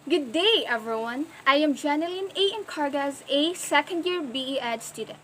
Good day, everyone. I am Janeline A. Encargas, a second-year BE Ed student.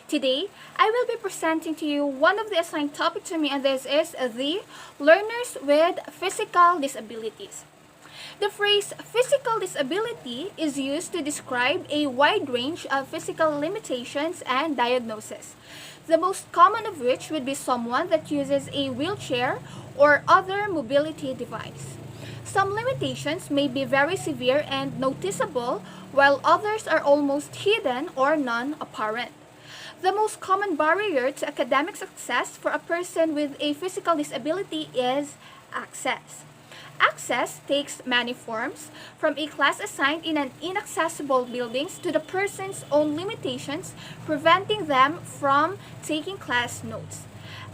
Today, I will be presenting to you one of the assigned topics to me, and this is the learners with physical disabilities. The phrase physical disability is used to describe a wide range of physical limitations and diagnoses, the most common of which would be someone that uses a wheelchair or other mobility device. Some limitations may be very severe and noticeable, while others are almost hidden or non-apparent. The most common barrier to academic success for a person with a physical disability is access. Access takes many forms, from a class assigned in an inaccessible building to the person's own limitations, preventing them from taking class notes.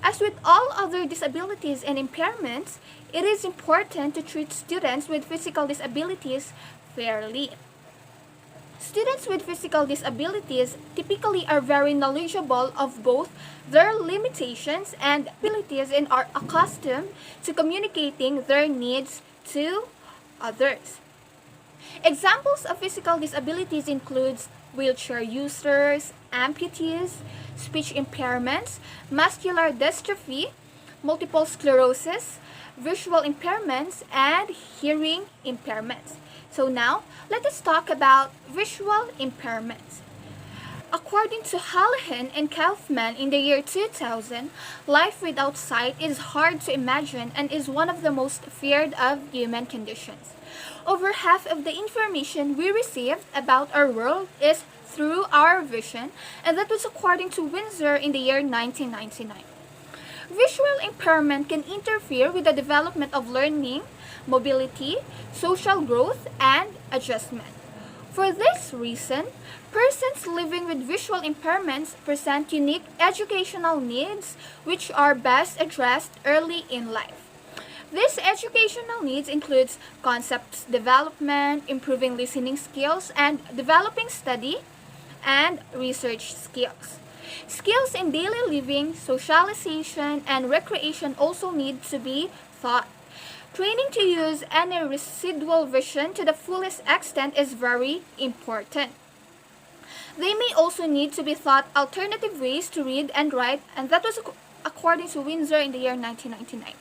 As with all other disabilities and impairments, it is important to treat students with physical disabilities fairly. Students with physical disabilities typically are very knowledgeable of both their limitations and abilities and are accustomed to communicating their needs to others. Examples of physical disabilities include wheelchair users, amputees, speech impairments, muscular dystrophy, multiple sclerosis, visual impairments, and hearing impairments. So now, let us talk about visual impairments. According to Hallahan and Kaufman in the year 2000, life without sight is hard to imagine and is one of the most feared of human conditions. Over half of the information we received about our world is through our vision, and that was according to Windsor in the year 1999. Visual impairment can interfere with the development of learning, mobility, social growth, and adjustment. For this reason, persons living with visual impairments present unique educational needs which are best addressed early in life. These educational needs includes concepts development, improving listening skills, and developing study and research skills. Skills in daily living, socialization, and recreation also need to be taught. Training to use any residual vision to the fullest extent is very important. They may also need to be taught alternative ways to read and write, and that was according to Windsor in the year 1999.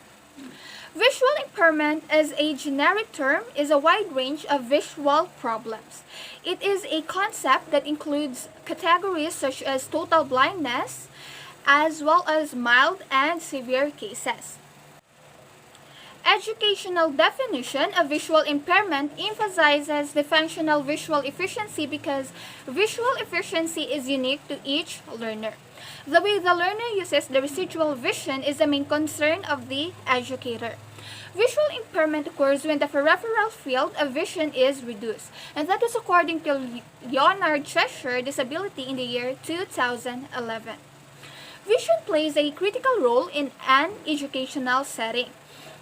Visual impairment as a generic term is a wide range of visual problems. It is a concept that includes categories such as total blindness, as well as mild and severe cases. Educational definition of visual impairment emphasizes the functional visual efficiency because visual efficiency is unique to each learner. The way the learner uses the residual vision is the main concern of the educator. Visual impairment occurs when the peripheral field of vision is reduced, and that is according to Leonard Cheshire Disability in the year 2011. Vision plays a critical role in an educational setting.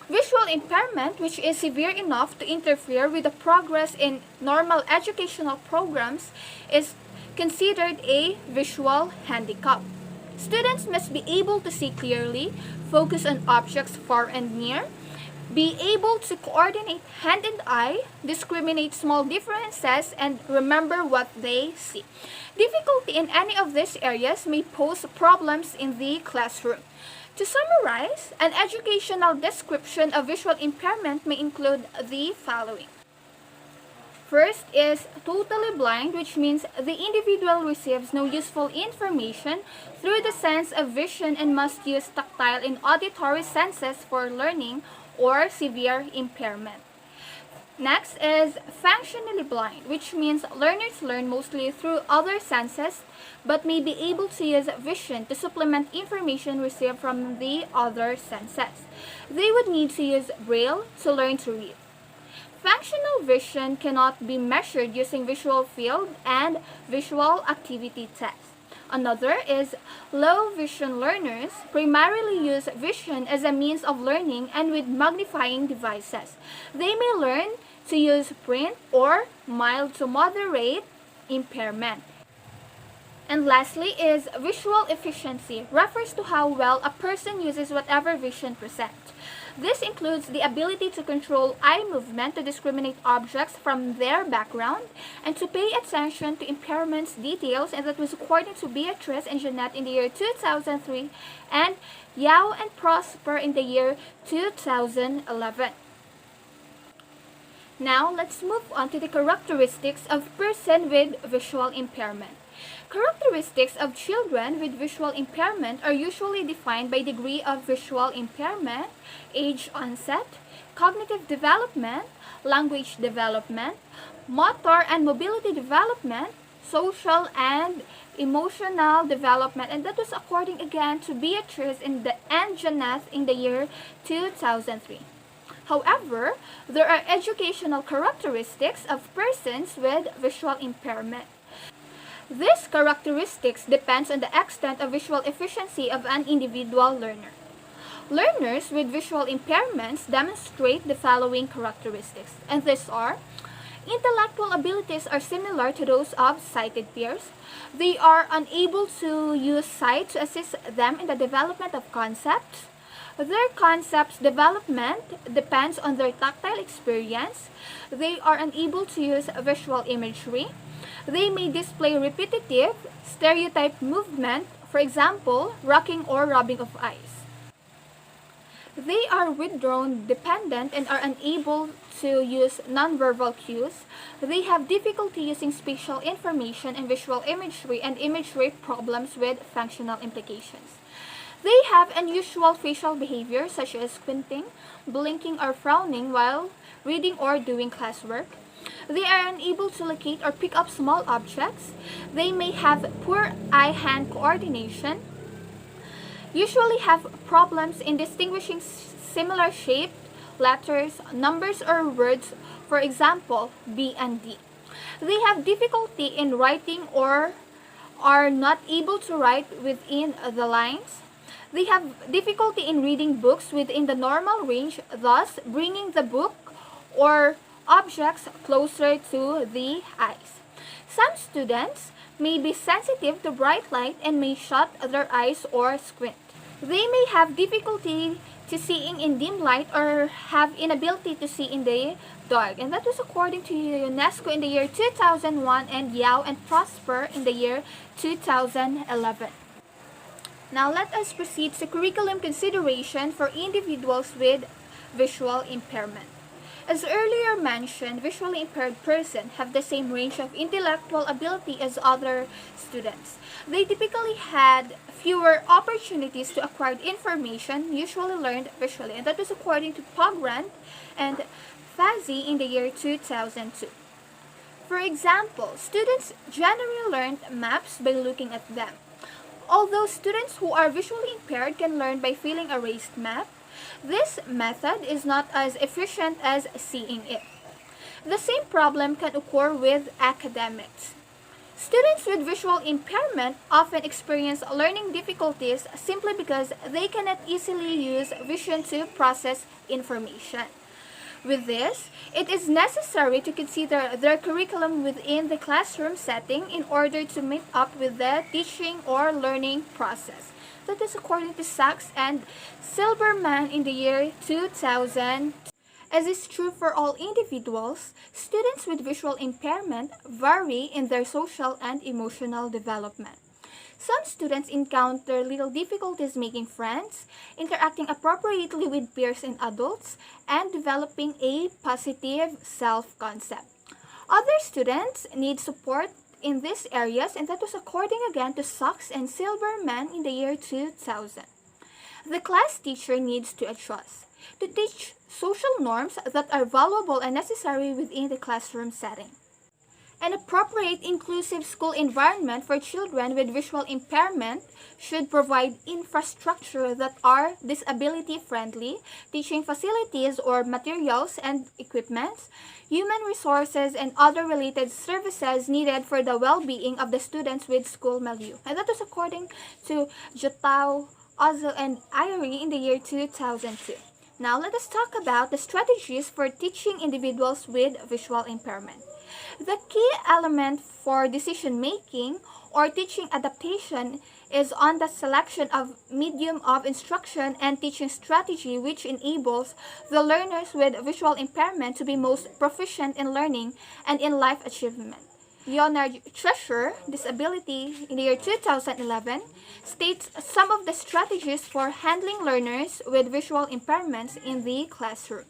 Visual impairment, which is severe enough to interfere with the progress in normal educational programs, is considered a visual handicap. Students must be able to see clearly, focus on objects far and near, be able to coordinate hand and eye, discriminate small differences, and remember what they see. Difficulty in any of these areas may pose problems in the classroom. To summarize, an educational description of visual impairment may include the following. First is totally blind, which means the individual receives no useful information through the sense of vision and must use tactile and auditory senses for learning or severe impairment. Next is functionally blind, which means learners learn mostly through other senses but may be able to use vision to supplement information received from the other senses. They would need to use Braille to learn to read. Functional vision cannot be measured using visual field and visual activity tests. Another is low vision learners primarily use vision as a means of learning and with magnifying devices. They may learn to use print or mild to moderate impairment. And lastly is visual efficiency, refers to how well a person uses whatever vision presents. This includes the ability to control eye movement to discriminate objects from their background and to pay attention to impairments details, and that was according to Beatrice and Jeanette in the year 2003 and Yao and Prosper in the year 2011. Now, let's move on to the characteristics of person with visual impairment. Characteristics of children with visual impairment are usually defined by degree of visual impairment, age onset, cognitive development, language development, motor and mobility development, social and emotional development, and that was according again to Beatrice and Jeanette in the year 2003. However, there are educational characteristics of persons with visual impairment. These characteristics depends on the extent of visual efficiency of an individual learner. Learners with visual impairments demonstrate the following characteristics, and these are: intellectual abilities are similar to those of sighted peers. They are unable to use sight to assist them in the development of concepts. Their concepts development depends on their tactile experience. They are unable to use visual imagery. They may display repetitive, stereotype movement, for example, rocking or rubbing of eyes. They are withdrawn dependent and are unable to use nonverbal cues. They have difficulty using spatial information and visual imagery and imagery problems with functional implications. They have unusual facial behavior such as squinting, blinking or frowning while reading or doing classwork. They are unable to locate or pick up small objects. They may have poor eye-hand coordination, usually have problems in distinguishing similar shaped letters, numbers, or words, for example, B and D. They have difficulty in writing or are not able to write within the lines. They have difficulty in reading books within the normal range, thus bringing the book or objects closer to the eyes. Some students may be sensitive to bright light and may shut their eyes or squint. They may have difficulty to seeing in dim light or have inability to see in the dark. And that was according to UNESCO in the year 2001 and Yao and Prosper in the year 2011. Now let us proceed to curriculum consideration for individuals with visual impairment. As earlier mentioned, visually impaired persons have the same range of intellectual ability as other students. They typically had fewer opportunities to acquire information usually learned visually, and that was according to Pogrand and Fazzi in the year 2002. For example, students generally learned maps by looking at them. Although students who are visually impaired can learn by feeling a raised map, this method is not as efficient as seeing it. The same problem can occur with academics. Students with visual impairment often experience learning difficulties simply because they cannot easily use vision to process information. With this, it is necessary to consider their curriculum within the classroom setting in order to meet up with the teaching or learning process. That is according to Sachs and Silberman in the year 2000. As is true for all individuals, students with visual impairment vary in their social and emotional development. Some students encounter little difficulties making friends, interacting appropriately with peers and adults, and developing a positive self-concept. Other students need support in these areas, and that was according again to Sachs and Silberman in the year 2000. The class teacher needs to adjust to teach social norms that are valuable and necessary within the classroom setting. An appropriate inclusive school environment for children with visual impairment should provide infrastructure that are disability friendly, teaching facilities or materials and equipment, human resources, and other related services needed for the well-being of the students with school milieu. And that is according to Jotao, Ozil, and Irie in the year 2002. Now let us talk about the strategies for teaching individuals with visual impairment. The key element for decision-making or teaching adaptation is on the selection of medium of instruction and teaching strategy which enables the learners with visual impairment to be most proficient in learning and in life achievement. Leonard Treasure, Disability, in the year 2011, states some of the strategies for handling learners with visual impairments in the classroom.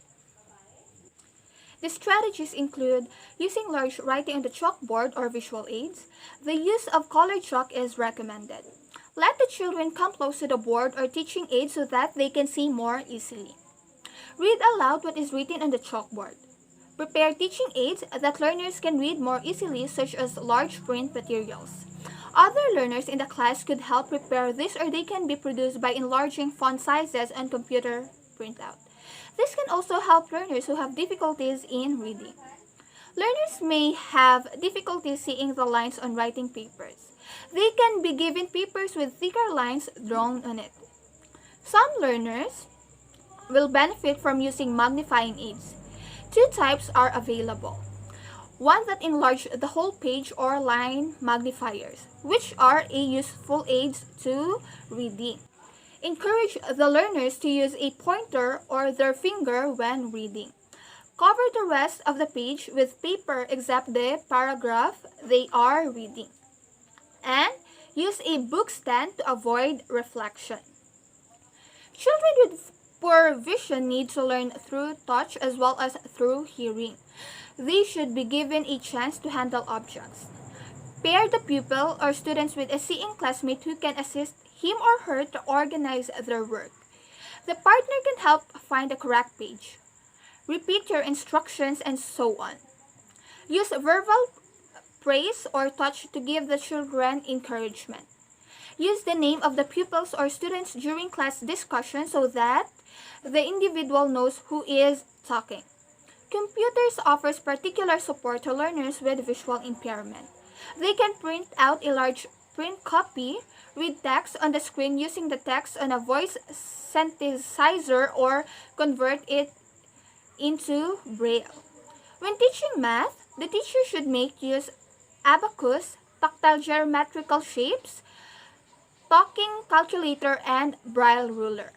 The strategies include using large writing on the chalkboard or visual aids. The use of colored chalk is recommended. Let the children come close to the board or teaching aid so that they can see more easily. Read aloud what is written on the chalkboard. Prepare teaching aids that learners can read more easily, such as large print materials. Other learners in the class could help prepare this, or they can be produced by enlarging font sizes on computer printout. This can also help learners who have difficulties in reading. Learners may have difficulty seeing the lines on writing papers. They can be given papers with thicker lines drawn on it. Some learners will benefit from using magnifying aids. Two types are available. One that enlarge the whole page or line magnifiers, which are a useful aids to reading. Encourage the learners to use a pointer or their finger when reading. Cover the rest of the page with paper except the paragraph they are reading. And use a book stand to avoid reflection. Children with poor vision need to learn through touch as well as through hearing. They should be given a chance to handle objects. Pair the pupil or students with a seeing classmate who can assist him or her to organize their work. The partner can help find the correct page. Repeat your instructions and so on. Use verbal praise or touch to give the children encouragement. Use the name of the pupils or students during class discussion so that the individual knows who is talking. Computers offers particular support to learners with visual impairment. They can print out a large print copy, read text on the screen using the text on a voice synthesizer, or convert it into Braille. When teaching math, the teacher should make use abacus, tactile geometrical shapes, talking calculator, and Braille ruler.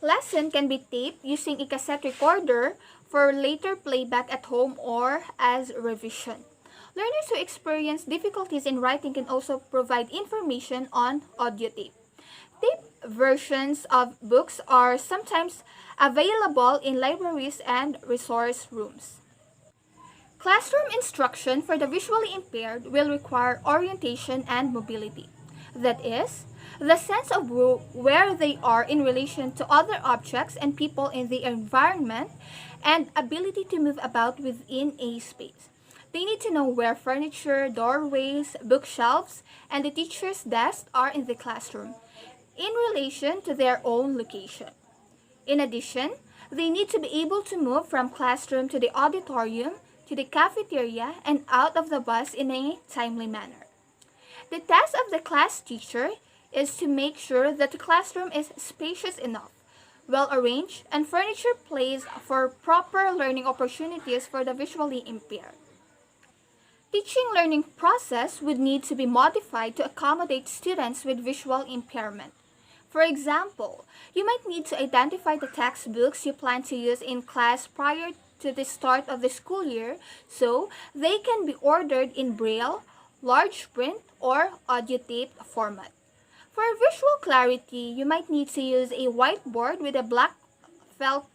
Lesson can be taped using a cassette recorder for later playback at home or as revision. Learners who experience difficulties in writing can also provide information on audio tape. Tape versions of books are sometimes available in libraries and resource rooms. Classroom instruction for the visually impaired will require orientation and mobility. That is, the sense of where they are in relation to other objects and people in the environment, and ability to move about within a space. They need to know where furniture, doorways, bookshelves, and the teacher's desk are in the classroom, in relation to their own location. In addition, they need to be able to move from classroom to the auditorium, to the cafeteria, and out of the bus in a timely manner. The task of the class teacher is to make sure that the classroom is spacious enough, well arranged, and furniture placed for proper learning opportunities for the visually impaired. Teaching learning process would need to be modified to accommodate students with visual impairment. For example, you might need to identify the textbooks you plan to use in class prior to the start of the school year so they can be ordered in Braille, large print, or audio tape format. For visual clarity, you might need to use a whiteboard with a black felt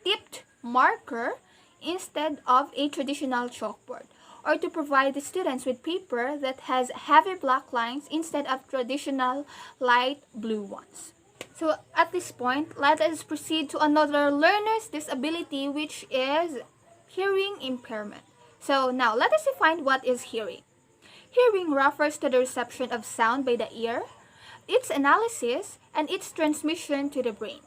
tipped marker instead of a traditional chalkboard, or to provide the students with paper that has heavy black lines instead of traditional light blue ones. So at this point, let us proceed to another learner's disability, which is hearing impairment. So now let us define what is hearing. Hearing refers to the reception of sound by the ear, its analysis, and its transmission to the brain.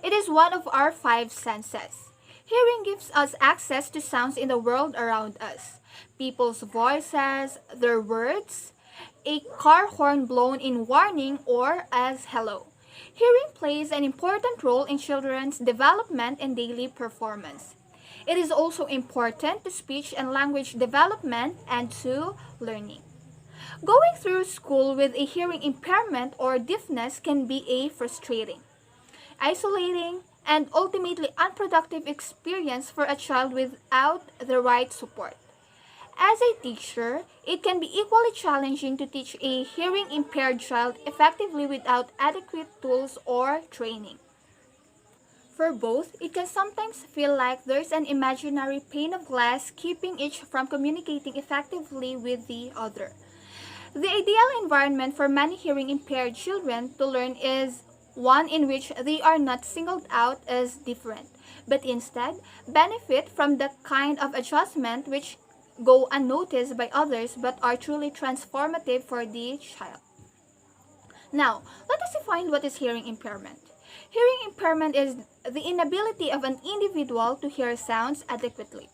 It is one of our 5 senses. Hearing gives us access to sounds in the world around us. People's voices, their words, a car horn blown in warning or as hello. Hearing plays an important role in children's development and daily performance. It is also important to speech and language development and to learning. Going through school with a hearing impairment or deafness can be a frustrating, isolating, and ultimately unproductive experience for a child without the right support. As a teacher, it can be equally challenging to teach a hearing impaired child effectively without adequate tools or training. For both, it can sometimes feel like there's an imaginary pane of glass keeping each from communicating effectively with the other. The ideal environment for many hearing impaired children to learn is one in which they are not singled out as different, but instead benefit from the kind of adjustment which go unnoticed by others but are truly transformative for the child. Now, let us define what is hearing impairment. Hearing impairment is the inability of an individual to hear sounds adequately.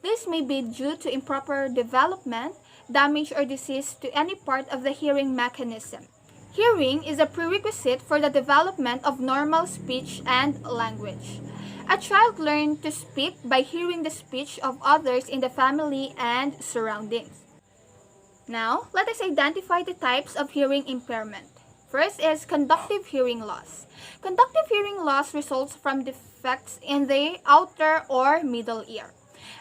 This may be due to improper development, damage, or disease to any part of the hearing mechanism. Hearing is a prerequisite for the development of normal speech and language. A child learns to speak by hearing the speech of others in the family and surroundings. Now, let us identify the types of hearing impairment. First is conductive hearing loss. Conductive hearing loss results from defects in the outer or middle ear.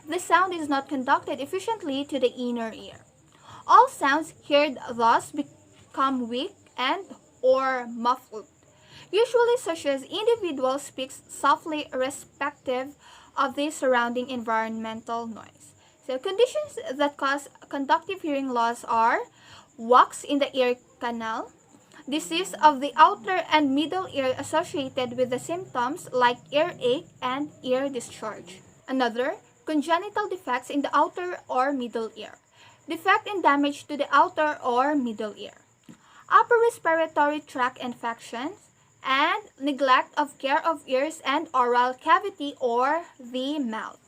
The sound is not conducted efficiently to the inner ear. All sounds heard thus become weak and or muffled, usually such as individual speaks softly irrespective of the surrounding environmental noise. So conditions that cause conductive hearing loss are wax in the ear canal, disease of the outer and middle ear associated with the symptoms like earache and ear discharge. Another, congenital defects in the outer or middle ear. Defect and damage to the outer or middle ear. Upper respiratory tract infections and neglect of care of ears and oral cavity or the mouth.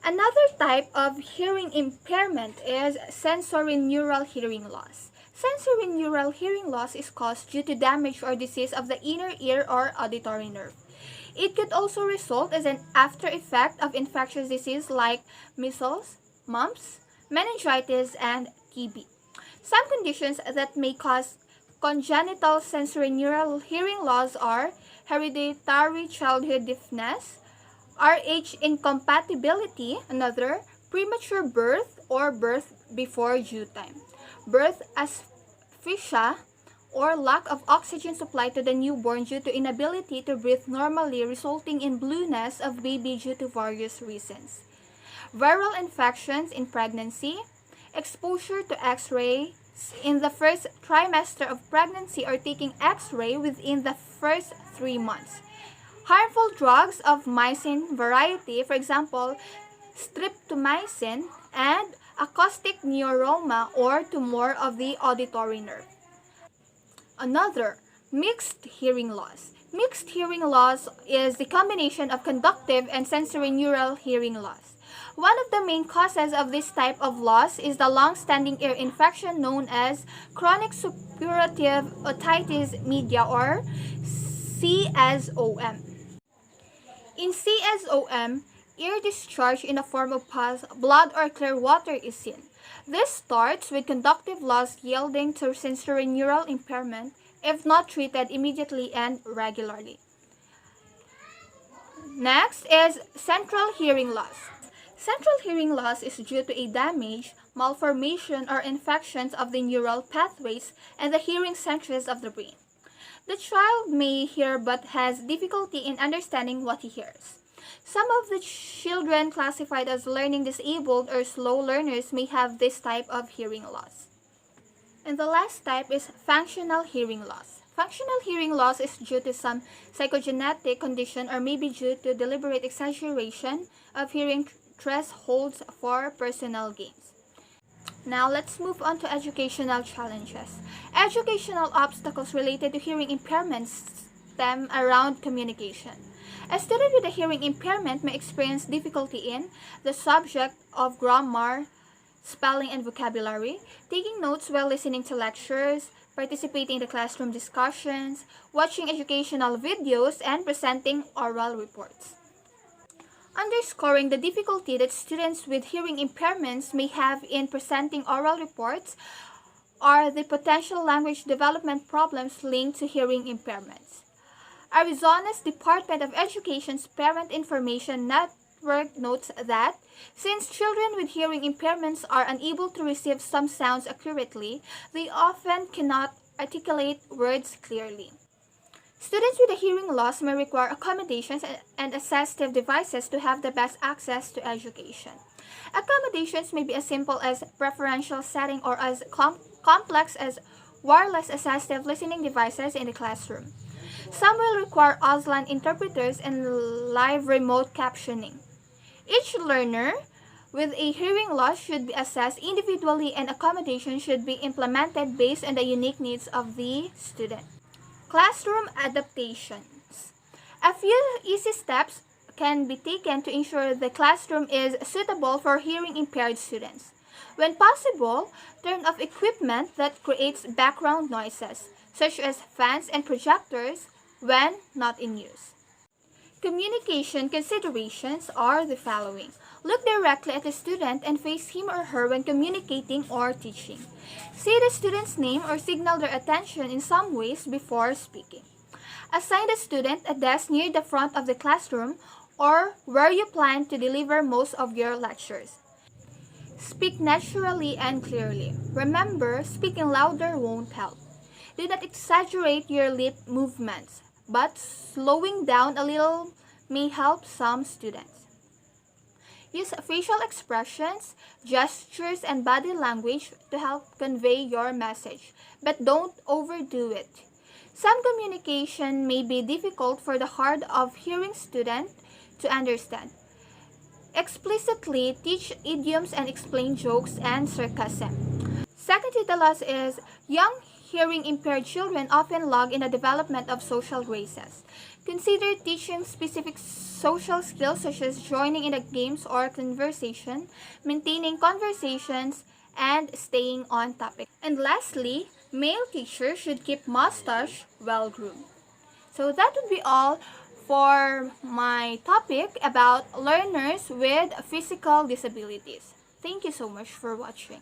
Another type of hearing impairment is sensorineural hearing loss. Sensorineural hearing loss is caused due to damage or disease of the inner ear or auditory nerve. It could also result as an after effect of infectious disease like measles, mumps, meningitis, and TB. Some conditions that may cause congenital sensorineural hearing loss are hereditary childhood deafness, RH incompatibility, another, premature birth or birth before due time, birth asphyxia, or lack of oxygen supply to the newborn due to inability to breathe normally resulting in blueness of baby due to various reasons, viral infections in pregnancy, exposure to X-rays in the first trimester of pregnancy or taking X-ray within the first 3 months, harmful drugs of mycin variety, for example, streptomycin, and acoustic neuroma or tumor of the auditory nerve. Another, mixed hearing loss. Mixed hearing loss is the combination of conductive and sensorineural hearing loss. One of the main causes of this type of loss is the long-standing ear infection known as chronic suppurative otitis media or CSOM. In CSOM, ear discharge in the form of pus, blood, or clear water is seen. This starts with conductive loss yielding to sensorineural impairment if not treated immediately and regularly. Next is central hearing loss. Central hearing loss is due to a damage, malformation, or infections of the neural pathways and the hearing centers of the brain. The child may hear but has difficulty in understanding what he hears. Some of the children classified as learning disabled or slow learners may have this type of hearing loss. And the last type is functional hearing loss. Functional hearing loss is due to some psychogenetic condition or may be due to deliberate exaggeration of hearing thresholds for personal gains. Now let's move on to educational challenges. Educational obstacles related to hearing impairments stem around communication. A student with a hearing impairment may experience difficulty in the subject of grammar, spelling, and vocabulary, taking notes while listening to lectures, participating in the classroom discussions, watching educational videos, and presenting oral reports. Underscoring the difficulty that students with hearing impairments may have in presenting oral reports, are the potential language development problems linked to hearing impairments. Arizona's Department of Education's Parent Information Network notes that since children with hearing impairments are unable to receive some sounds accurately, they often cannot articulate words clearly. Students with a hearing loss may require accommodations and assistive devices to have the best access to education. Accommodations may be as simple as preferential setting or as complex as wireless assistive listening devices in the classroom. Some will require Auslan interpreters and live remote captioning. Each learner with a hearing loss should be assessed individually and accommodation should be implemented based on the unique needs of the student. Classroom adaptations. A few easy steps can be taken to ensure the classroom is suitable for hearing impaired students. When possible, turn off equipment that creates background noises, such as fans and projectors, when not in use. Communication considerations are the following. Look directly at the student and face him or her when communicating or teaching. Say the student's name or signal their attention in some ways before speaking. Assign the student a desk near the front of the classroom or where you plan to deliver most of your lectures. Speak naturally and clearly. Remember, speaking louder won't help. Do not exaggerate your lip movements, but slowing down a little may help some students. Use facial expressions, gestures, and body language to help convey your message, but don't overdo it. Some communication may be difficult for the hard of hearing student to understand. Explicitly teach idioms and explain jokes and sarcasm. Second to the last is young hearing impaired children often lag in the development of social graces. Consider teaching specific social skills such as joining in the games or conversation, maintaining conversations, and staying on topic. And lastly, male teachers should keep mustache well groomed. So that would be all for my topic about learners with physical disabilities. Thank you so much for watching.